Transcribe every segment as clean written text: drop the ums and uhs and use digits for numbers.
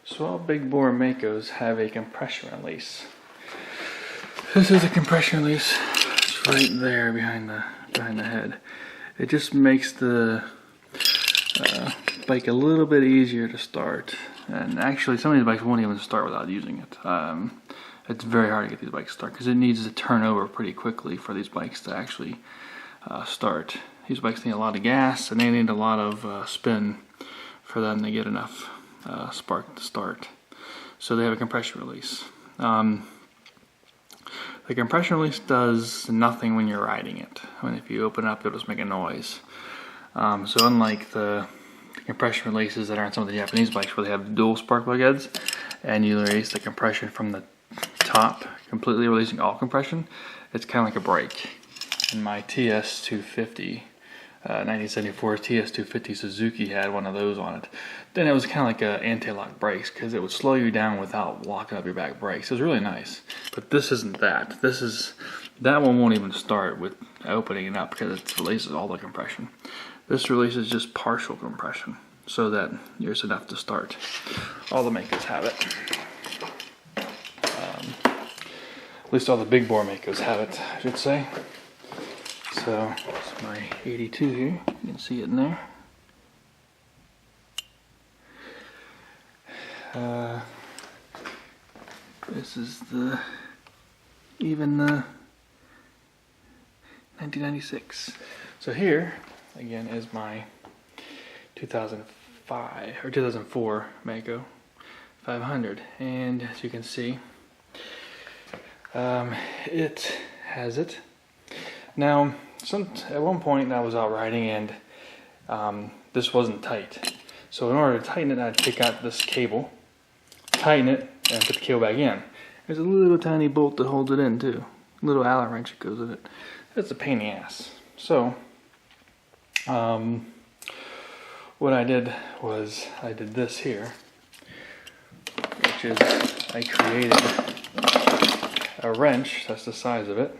So all big bore Maicos have a compression release. This is a compression release. It's right there behind the head. It just makes the bike a little bit easier to start. And actually, some of these bikes won't even start without using it. It's very hard to get these bikes to start because it needs to turn over pretty quickly for these bikes to actually start. These bikes need a lot of gas and they need a lot of spin for them to get enough spark to start. So they have a compression release. The compression release does nothing when you're riding it. If you open it up, it'll just make a noise. So unlike the compression releases that are on some of the Japanese bikes where they have dual spark plug heads and you release the compression from the top, completely releasing all compression, it's kind of like a brake. And my TS250, 1974 TS250 Suzuki had one of those on it. Then it was kind of like a anti-lock brakes because it would slow you down without locking up your back brakes. It was really nice. But this isn't that. That one won't even start with opening it up because it releases all the compression. This releases just partial compression so that there's enough to start. All the Maicos have it. At least all the big bore Maicos have it, I should say. So, it's my 82 here. You can see it in there. This is the 1996. So here, again, is my 2005 or 2004 Maico 500, and as you can see, it has it. Now, at one point I was out riding and this wasn't tight. So in order to tighten it, I'd take out this cable, tighten it, and put the cable back in. There's a little tiny bolt that holds it in too. A little Allen wrench that goes with it. It's a pain in the ass. So, what I did was I did this here, which is I created a wrench that's the size of it,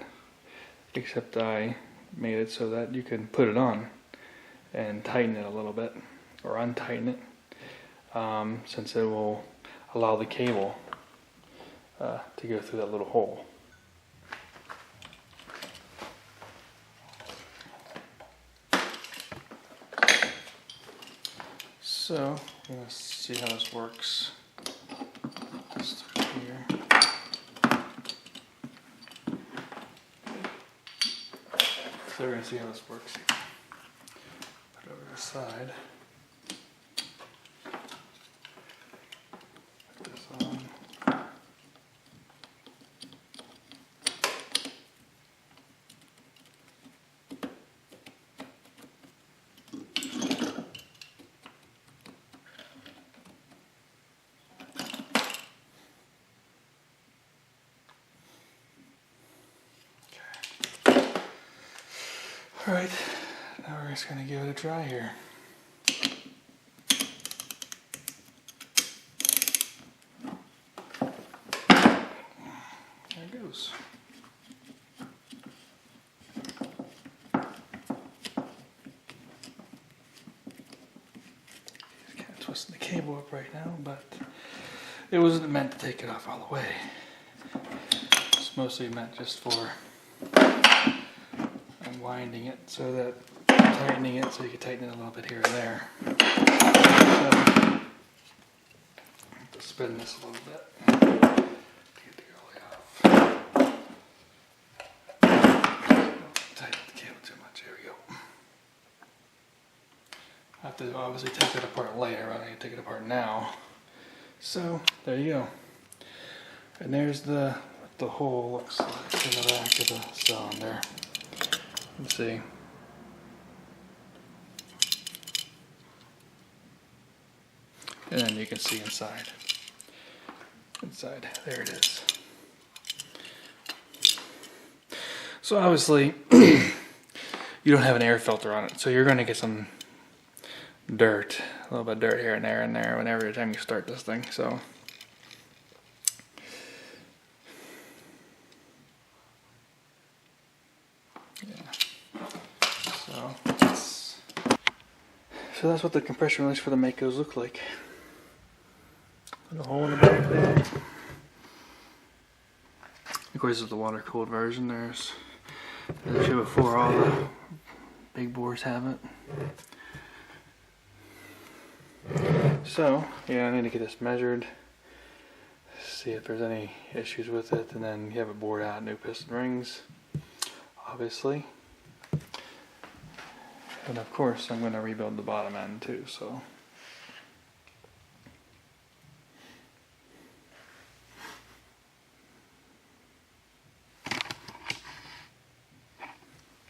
except I made it so that you can put it on and tighten it a little bit, or untighten it, since it will allow the cable to go through that little hole. So, I'm going to see how this works. Just here. So we're going to see how this works. Put it over to the side. Put this on. Alright, now we're just going to give it a try here. There it goes. Just kind of twisting the cable up right now, but it wasn't meant to take it off all the way. It's mostly meant just for winding it so that tightening it so you can tighten it a little bit here and there. So, spin this a little bit to get the girly off. Don't tighten the cable too much. Here we go. I have to obviously take it apart later. I need to take it apart now. So there you go. And there's the what the hole looks like in the back of the cylinder. Let's see. And then you can see inside. There it is. So obviously, you don't have an air filter on it, so you're going to get some dirt, a little bit of dirt here and there, whenever time you start this thing. So. So that's what the compression release for the Maicos look like. Put a hole in the back there. Of course, this is the water-cooled version. As I showed before, all the big bores have it. So, yeah, I need to get this measured, see if there's any issues with it, and then you have it bored out, new piston rings, obviously. And of course, I'm going to rebuild the bottom end too, so.